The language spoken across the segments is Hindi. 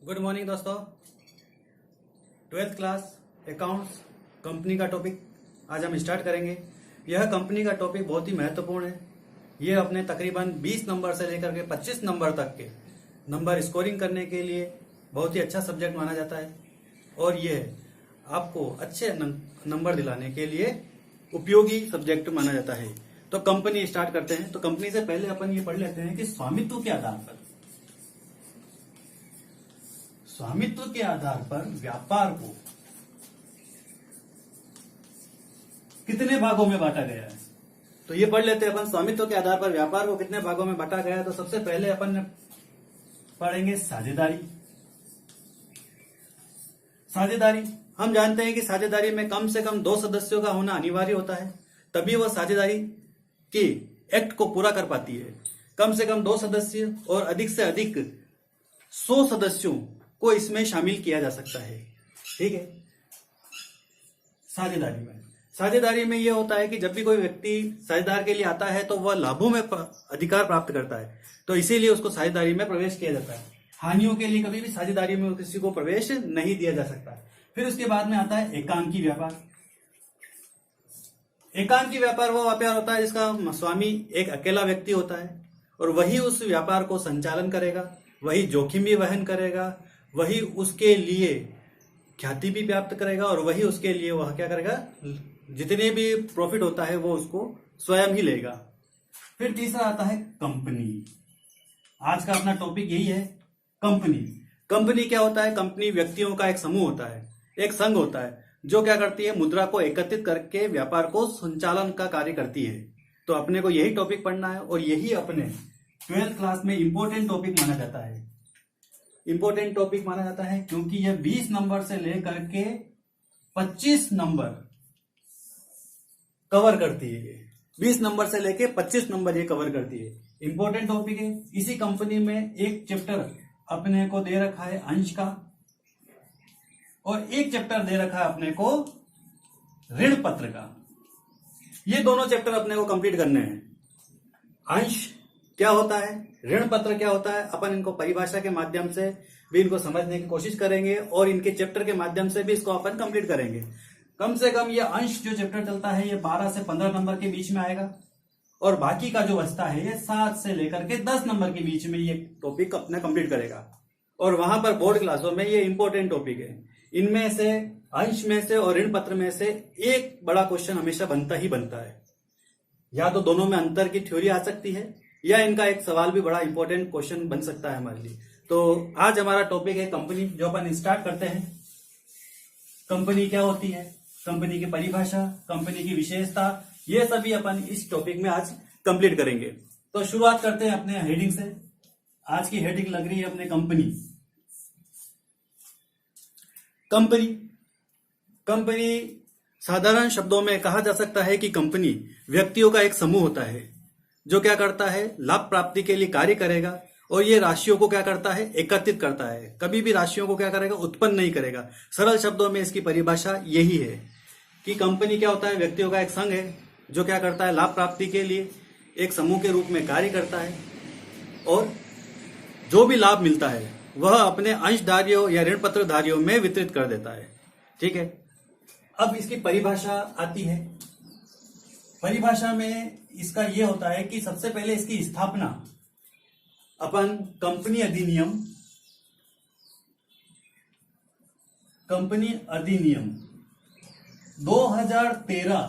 गुड मॉर्निंग दोस्तों। 12th क्लास अकाउंट्स कंपनी का टॉपिक आज हम स्टार्ट करेंगे। यह कंपनी का टॉपिक बहुत ही महत्वपूर्ण है। यह अपने तकरीबन 20 नंबर से लेकर के 25 नंबर तक के नंबर स्कोरिंग करने के लिए बहुत ही अच्छा सब्जेक्ट माना जाता है और यह आपको अच्छे नंबर दिलाने के लिए उपयोगी सब्जेक्ट माना जाता है। तो कंपनी स्टार्ट करते हैं। तो कंपनी से पहले अपन ये पढ़ लेते हैं कि स्वामित्व के आधार पर व्यापार को कितने भागों में बांटा गया है। तो ये पढ़ लेते हैं अपन, स्वामित्व के आधार पर व्यापार को कितने भागों में बांटा गया है। तो सबसे पहले अपन पढ़ेंगे साझेदारी। साझेदारी हम जानते हैं कि साझेदारी में कम से कम 2 सदस्यों का होना अनिवार्य होता है, तभी वह साझेदारी की एक्ट को पूरा कर पाती है। कम से कम 2 सदस्य और अधिक से अधिक 100 सदस्यों को इसमें शामिल किया जा सकता है। ठीक है। साझेदारी में यह होता है कि जब भी कोई व्यक्ति साझेदार के लिए आता है तो वह लाभों में अधिकार प्राप्त करता है, तो इसीलिए उसको साझेदारी में प्रवेश किया जाता है। हानियों के लिए कभी भी साझेदारी में किसी को प्रवेश नहीं दिया जा सकता। फिर उसके बाद में आता है एकांकी व्यापार। एकांकी व्यापार वो व्यापार होता है जिसका स्वामी एक अकेला व्यक्ति होता है और वही उस व्यापार को संचालन करेगा, वही जोखिम भी वहन करेगा, वही उसके लिए ख्याति भी प्राप्त करेगा और वही उसके लिए वह क्या करेगा, जितने भी प्रॉफिट होता है वो उसको स्वयं ही लेगा। फिर तीसरा आता है कंपनी। आज का अपना टॉपिक यही है, कंपनी। कंपनी क्या होता है? कंपनी व्यक्तियों का एक समूह होता है, एक संघ होता है जो क्या करती है, मुद्रा को एकत्रित करके व्यापार को संचालन का कार्य करती है। तो अपने को यही टॉपिक पढ़ना है और यही अपने 12th क्लास में इंपॉर्टेंट टॉपिक माना जाता है। इंपॉर्टेंट टॉपिक माना जाता है क्योंकि यह 20 नंबर से लेकर के 25 नंबर कवर करती है। 20 नंबर से लेके 25 नंबर ये कवर करती है। इंपॉर्टेंट टॉपिक है। इसी कंपनी में एक चैप्टर अपने को दे रखा है अंश का और एक चैप्टर दे रखा है अपने को ऋण पत्र का। ये दोनों चैप्टर अपने को कंप्लीट करने हैं। अंश क्या होता है, ऋण पत्र क्या होता है, अपन इनको परिभाषा के माध्यम से भी इनको समझने की कोशिश करेंगे और इनके चैप्टर के माध्यम से भी इसको अपन कंप्लीट करेंगे। कम से कम ये अंश जो चैप्टर चलता है ये 12 से 15 नंबर के बीच में आएगा और बाकी का जो बचता है ये 7 से लेकर के 10 नंबर के बीच में ये टॉपिक अपना कंप्लीट करेगा। और वहां पर बोर्ड क्लासों में ये इंपॉर्टेंट टॉपिक है। इनमें से अंश में से और ऋण पत्र में से एक बड़ा क्वेश्चन हमेशा बनता ही बनता है। या तो दोनों में अंतर की थ्योरी आ सकती है या इनका एक सवाल भी बड़ा इंपॉर्टेंट क्वेश्चन बन सकता है हमारे लिए। तो आज हमारा टॉपिक है कंपनी, जो अपन स्टार्ट करते हैं। कंपनी क्या होती है, कंपनी की परिभाषा, कंपनी की विशेषता, ये सभी अपन इस टॉपिक में आज कंप्लीट करेंगे। तो शुरुआत करते हैं अपने हेडिंग से। आज की हेडिंग लग रही है अपने कंपनी। कंपनी साधारण शब्दों में कहा जा सकता है कि कंपनी व्यक्तियों का एक समूह होता है जो क्या करता है, लाभ प्राप्ति के लिए कार्य करेगा और ये राशियों को क्या करता है, एकत्रित करता है। कभी भी राशियों को क्या करेगा, उत्पन्न नहीं करेगा। सरल शब्दों में इसकी परिभाषा यही है कि कंपनी क्या होता है, व्यक्तियों का एक संघ है जो क्या करता है, लाभ प्राप्ति के लिए एक समूह के रूप में कार्य करता है और जो भी लाभ मिलता है वह अपने अंशधारियों या ऋण पत्रधारियों में वितरित कर देता है। ठीक है। अब इसकी परिभाषा आती है। परिभाषा में इसका यह होता है कि सबसे पहले इसकी स्थापना अपन कंपनी अधिनियम 2013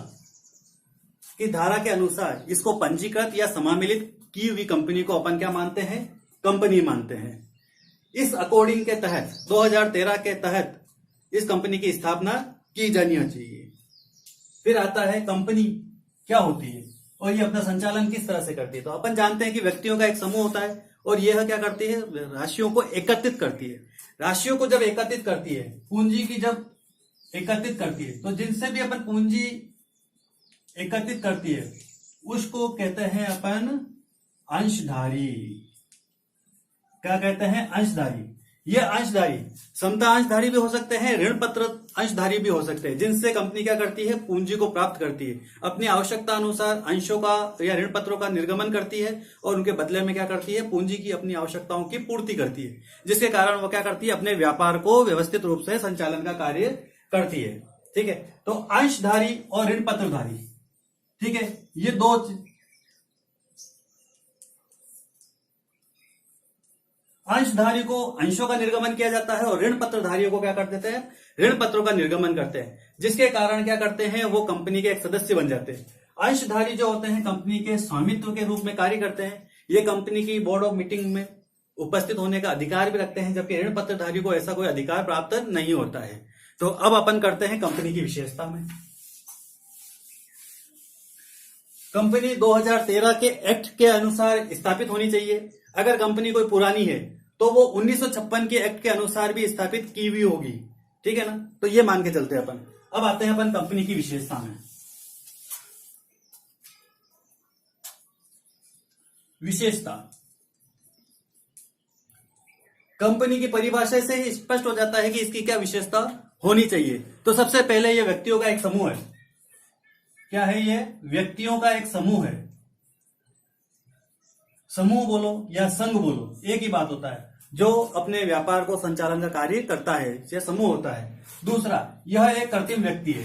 की धारा के अनुसार इसको पंजीकृत या समामिलित की हुई कंपनी को अपन क्या मानते हैं, कंपनी मानते हैं। इस अकॉर्डिंग के तहत 2013 के तहत इस कंपनी की स्थापना की जानी चाहिए। फिर आता है कंपनी क्या होती है और ये अपना संचालन किस तरह से करती है। तो अपन जानते हैं कि व्यक्तियों का एक समूह होता है और यह क्या करती है, राशियों को एकत्रित करती है। राशियों को जब एकत्रित करती है, पूंजी की जब एकत्रित करती है, तो जिनसे भी अपन पूंजी एकत्रित करती है उसको कहते हैं अपन अंशधारी। क्या कहते हैं, अंशधारी। ये अंशधारी समता अंशधारी भी हो सकते हैं, ऋण पत्र अंशधारी भी हो सकते हैं, जिनसे कंपनी क्या करती है, पूंजी को प्राप्त करती है, अपनी आवश्यकता अनुसार अंशों का या ऋण पत्रों का निर्गमन करती है और उनके बदले में क्या करती है, पूंजी की अपनी आवश्यकताओं की पूर्ति करती है, जिसके कारण वो क्या करती है, अपने व्यापार को व्यवस्थित रूप से संचालन का कार्य करती है। ठीक है, तो अंशधारी और ऋण पत्रधारी, ठीक है, ये दो अंशधारी को अंशों का निर्गमन किया जाता है और ऋण पत्रधारियों को क्या कर देते हैं, ऋण पत्रों का निर्गमन करते हैं, जिसके कारण क्या करते हैं, वो कंपनी के एक सदस्य बन जाते हैं। अंशधारी जो होते हैं कंपनी के स्वामित्व के रूप में कार्य करते हैं, ये कंपनी की बोर्ड ऑफ मीटिंग में उपस्थित होने का अधिकार भी रखते हैं, जबकि ऋण पत्रधारी को ऐसा कोई अधिकार प्राप्त नहीं होता है। तो अब अपन करते हैं कंपनी की विशेषता में। कंपनी 2013 के एक्ट के अनुसार स्थापित होनी चाहिए। अगर कंपनी कोई पुरानी है तो वो 1956 के एक्ट के अनुसार भी स्थापित की हुई होगी। ठीक है ना, तो ये मान के चलते हैं अपन। अब आते हैं अपन कंपनी की विशेषता में। विशेषता कंपनी की परिभाषा से ही स्पष्ट हो जाता है कि इसकी क्या विशेषता होनी चाहिए। तो सबसे पहले ये व्यक्तियों का एक समूह है। क्या है ये? व्यक्तियों का एक समूह है। समूह बोलो या संघ बोलो, एक ही बात होता है, जो अपने व्यापार को संचालन का कार्य करता है, यह समूह होता है। दूसरा, यह एक कृत्रिम व्यक्ति है।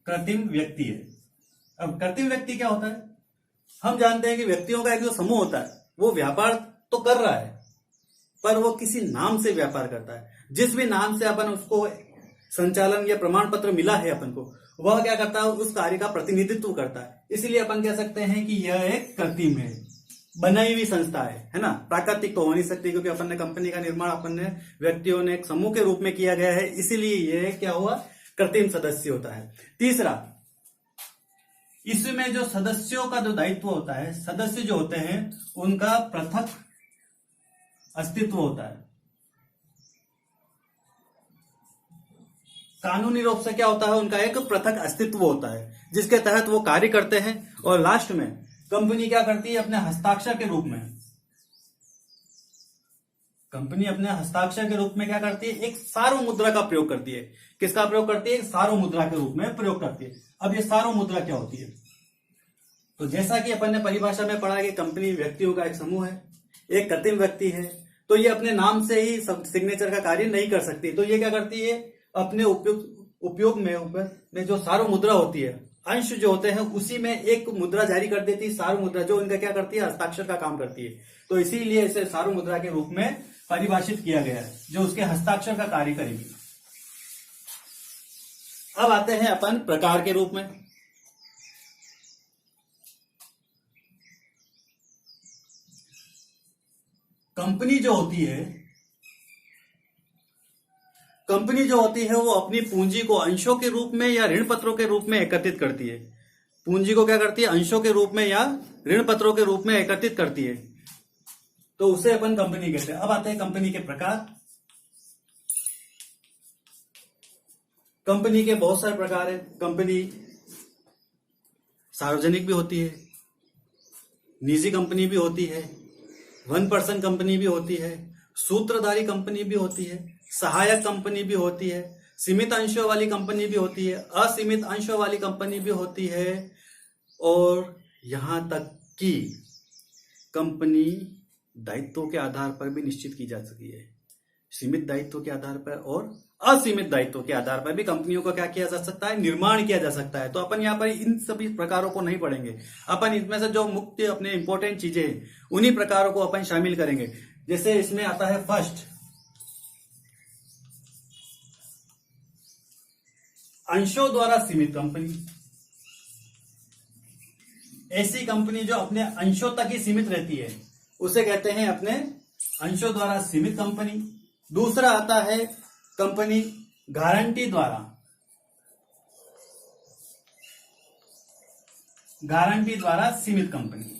कृत्रिम व्यक्ति है। अब कृत्रिम व्यक्ति क्या होता है? हम जानते हैं कि व्यक्तियों का एक जो समूह होता है वो व्यापार तो कर रहा है, पर वो किसी नाम से व्यापार करता है। जिस भी नाम से अपन उसको संचालन या प्रमाण पत्र मिला है अपन को, वह क्या करता है, उस कार्य का प्रतिनिधित्व करता है। इसलिए अपन कह सकते हैं कि यह एक कृत्रिम है, बनाई हुई संस्था है ना। प्राकृतिक तो हो नहीं सकती, क्योंकि अपन ने कंपनी का निर्माण अपन ने व्यक्तियों ने एक समूह के रूप में किया गया है, इसीलिए यह क्या हुआ, कृत्रिम सदस्य होता है। तीसरा, इसमें जो सदस्यों का जो दायित्व होता है, सदस्य जो होते हैं उनका पृथक अस्तित्व होता है। कानूनी रूप से क्या होता है, उनका एक पृथक अस्तित्व होता है, जिसके तहत वो कार्य करते हैं। और लास्ट में कंपनी क्या करती है, अपने हस्ताक्षर के रूप में, कंपनी अपने हस्ताक्षर के रूप में क्या करती है, एक सार्वमुद्रा मुद्रा का प्रयोग करती है। किसका प्रयोग करती है? सार्वमुद्रा मुद्रा के रूप में प्रयोग करती है। अब ये सार्वमुद्रा मुद्रा क्या होती है? तो जैसा कि अपन ने परिभाषा में पढ़ा कि कंपनी व्यक्तियों का एक समूह है, एक कृत्रिम व्यक्ति है, तो ये अपने नाम से ही सिग्नेचर का कार्य नहीं कर सकती। तो ये क्या करती है, अपने उपयोग में जो सार्वमुद्रा मुद्रा होती है, अंश जो होते हैं उसी में एक मुद्रा जारी कर देती है, सार्वमुद्रा मुद्रा, जो इनका क्या करती है, हस्ताक्षर का काम करती है। तो इसीलिए इसे सार्वमुद्रा मुद्रा के रूप में परिभाषित किया गया है, जो उसके हस्ताक्षर का कार्य करेगी। अब आते हैं अपन प्रकार के रूप में। कंपनी जो होती है वो अपनी पूंजी को अंशों के रूप में या ऋण पत्रों के रूप में एकत्रित करती है। पूंजी को क्या करती है, अंशों के रूप में या ऋण पत्रों के रूप में एकत्रित करती है, तो उसे अपन कंपनी कहते हैं। अब आते हैं कंपनी के प्रकार। कंपनी के बहुत सारे प्रकार है। कंपनी सार्वजनिक भी होती है, निजी कंपनी भी होती है, 1% कंपनी भी होती है, सूत्रधारी कंपनी भी होती है, सहायक कंपनी भी होती है, सीमित अंशों वाली कंपनी भी होती है, असीमित अंशों वाली कंपनी भी होती है, और यहां तक कि कंपनी दायित्वों के आधार पर भी निश्चित की जा सकती है। सीमित दायित्व के आधार पर और असीमित दायित्व के आधार पर भी कंपनियों का क्या किया जा सकता है, निर्माण किया जा सकता है। तो अपन यहाँ पर इन सभी प्रकारों को नहीं पढ़ेंगे, अपन इसमें से जो मुख्य अपने इंपॉर्टेंट चीजें हैं उन्हीं प्रकारों को अपन शामिल करेंगे। जैसे इसमें आता है फर्स्ट, अंशों द्वारा सीमित कंपनी। ऐसी कंपनी जो अपने अंशों तक ही सीमित रहती है उसे कहते हैं अपने अंशों द्वारा सीमित कंपनी। दूसरा आता है कंपनी गारंटी द्वारा सीमित कंपनी।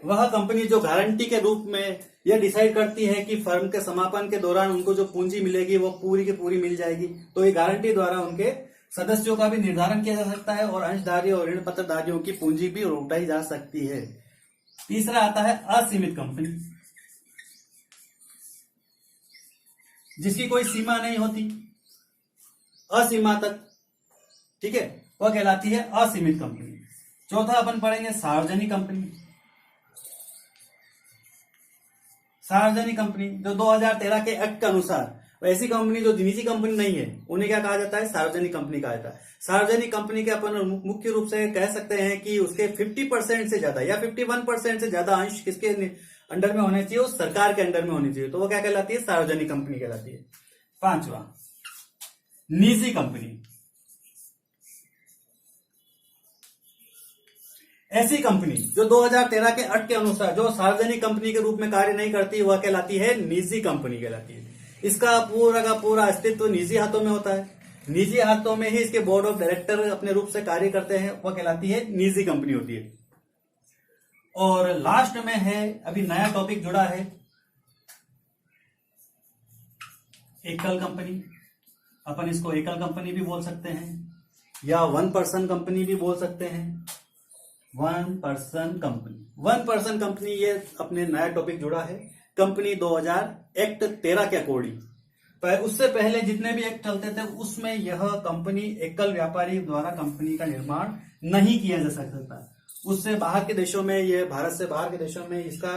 वह कंपनी जो गारंटी के रूप में यह डिसाइड करती है कि फर्म के समापन के दौरान उनको जो पूंजी मिलेगी वो पूरी की पूरी मिल जाएगी। तो ये गारंटी द्वारा उनके सदस्यों का भी निर्धारण किया जा सकता है और अंशधारी और ऋण पत्रधारियों की पूंजी भी लौटाई जा सकती है। तीसरा आता है असीमित कंपनी, जिसकी कोई सीमा नहीं होती, असीमा तक, ठीक है, वह कहलाती है असीमित कंपनी। चौथा अपन पढ़ेंगे सार्वजनिक कंपनी। सार्वजनिक कंपनी जो 2013 के एक्ट के अनुसार, ऐसी कंपनी जो निजी कंपनी नहीं है उन्हें क्या कहा जाता है, सार्वजनिक कंपनी कहा जाता है। सार्वजनिक कंपनी के अपन मुख्य रूप से कह सकते हैं कि उसके 50% से ज्यादा या 51% से ज्यादा अंश किसके अंडर में होने चाहिए, उस सरकार के अंडर में होनी चाहिए, तो वो क्या कहलाती है, सार्वजनिक कंपनी कहलाती है। पांचवा निजी कंपनी। ऐसी कंपनी जो 2013 के एक्ट के अनुसार जो सार्वजनिक कंपनी के रूप में कार्य नहीं करती, वह कहलाती है निजी कंपनी कहलाती है। इसका पूरा का पूरा अस्तित्व निजी हाथों में होता है, निजी हाथों में ही इसके बोर्ड ऑफ डायरेक्टर अपने रूप से कार्य करते हैं, वह कहलाती है निजी कंपनी होती है। और लास्ट में है, अभी नया टॉपिक जुड़ा है, एकल कंपनी। अपन इसको एकल कंपनी भी बोल सकते हैं या वन पर्सन कंपनी भी बोल सकते हैं। वन पर्सन कंपनी ये अपने नया टॉपिक जुड़ा है कंपनी 2000 एक्ट 13 के अकॉर्डिंग। पर उससे पहले जितने भी एक्ट चलते थे उसमें यह कंपनी एकल व्यापारी द्वारा कंपनी का निर्माण नहीं किया जा सकता था। उससे बाहर के देशों में, यह भारत से बाहर के देशों में इसका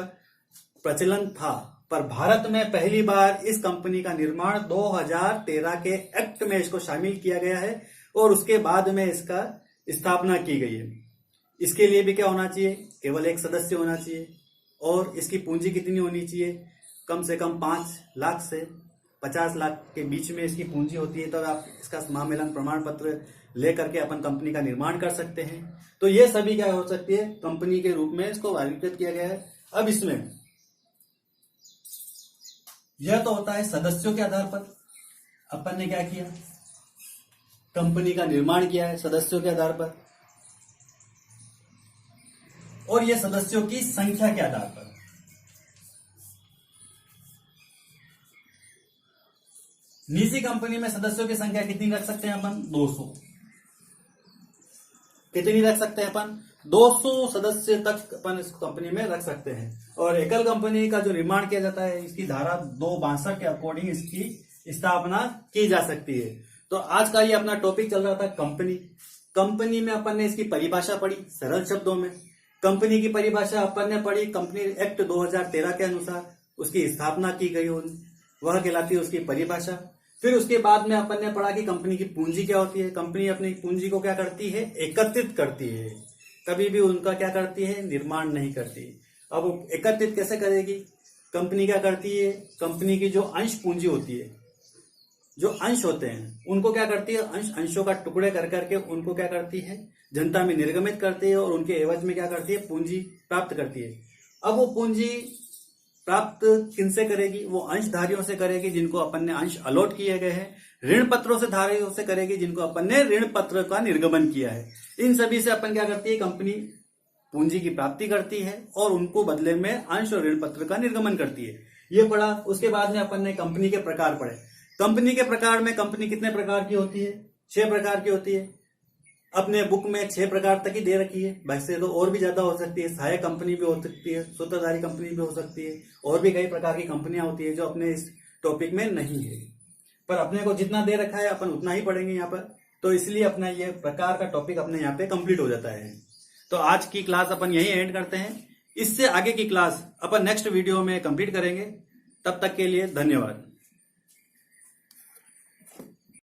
प्रचलन था, पर भारत में पहली बार इस कंपनी का निर्माण 2013 के एक्ट में इसको शामिल किया गया है और उसके बाद में इसका स्थापना की गई है। इसके लिए भी क्या होना चाहिए, केवल एक सदस्य होना चाहिए और इसकी पूंजी कितनी होनी चाहिए, कम से कम 5 लाख से 50 लाख के बीच में इसकी पूंजी होती है, तो आप इसका महामिलन प्रमाण पत्र लेकर के अपन कंपनी का निर्माण कर सकते हैं। तो ये सभी क्या हो सकती है, कंपनी के रूप में इसको वर्गीकृत किया गया है। अब इसमें यह तो होता है सदस्यों के आधार पर, अपन ने क्या किया, कंपनी का निर्माण किया है सदस्यों के आधार पर, और यह सदस्यों की संख्या के आधार पर। निजी कंपनी में सदस्यों की संख्या कितनी रख सकते हैं अपन, 200। कितनी रख सकते हैं अपन, 200 सदस्य तक अपन इस कंपनी में रख सकते हैं। और एकल कंपनी का जो निर्माण किया जाता है, इसकी धारा 262 के अकॉर्डिंग इसकी स्थापना की जा सकती है। तो आज का ये अपना टॉपिक चल रहा था कंपनी में अपन ने इसकी परिभाषा पढ़ी सरल शब्दों में। कंपनी की परिभाषा अपन ने पढ़ी, कंपनी एक्ट 2013 के अनुसार उसकी स्थापना की गई, वह कहलाती है उसकी परिभाषा। फिर उसके बाद में अपन ने पढ़ा कि कंपनी की पूंजी क्या होती है। कंपनी अपनी पूंजी को क्या करती है, एकत्रित करती है, कभी भी उनका क्या करती है, निर्माण नहीं करती। अब एकत्रित कैसे करेगी, कंपनी क्या करती है, कंपनी की जो अंश पूंजी होती है, जो अंश होते हैं उनको क्या करती है, अंशों का टुकड़े कर करके उनको क्या करती है, जनता में निर्गमित करती है और उनके एवज में क्या करती है, पूंजी प्राप्त करती है। अब वो पूंजी प्राप्त किनसे करेगी, वो अंशधारियों से करेगी जिनको अपन ने अंश अलॉट किए गए हैं। ऋण पत्रों से धारियों से करेगी जिनको अपन ने ऋण पत्र का निर्गमन किया है। इन सभी से अपन क्या करती है, कंपनी पूंजी की प्राप्ति करती है और उनको बदले में अंश और ऋण पत्र का निर्गमन करती है। ये पढ़ा। उसके बाद में अपन ने कंपनी के प्रकार पढ़े। कंपनी के प्रकार में कंपनी कितने प्रकार की होती है, 6 प्रकार की होती है। अपने बुक में 6 प्रकार तक ही दे रखी है, वैसे तो और भी ज्यादा हो सकती है। सहायक कंपनी भी हो सकती है, सूत्रधारी कंपनी भी हो सकती है, और भी कई प्रकार की कंपनियां होती है जो अपने इस टॉपिक में नहीं है। पर अपने को जितना दे रखा है अपन उतना ही पढ़ेंगे यहाँ पर, तो इसलिए अपना ये प्रकार का टॉपिक अपने यहाँ पे कंप्लीट हो जाता है। तो आज की क्लास अपन यही एंड करते हैं। इससे आगे की क्लास अपन नेक्स्ट वीडियो में कंप्लीट करेंगे। तब तक के लिए धन्यवाद।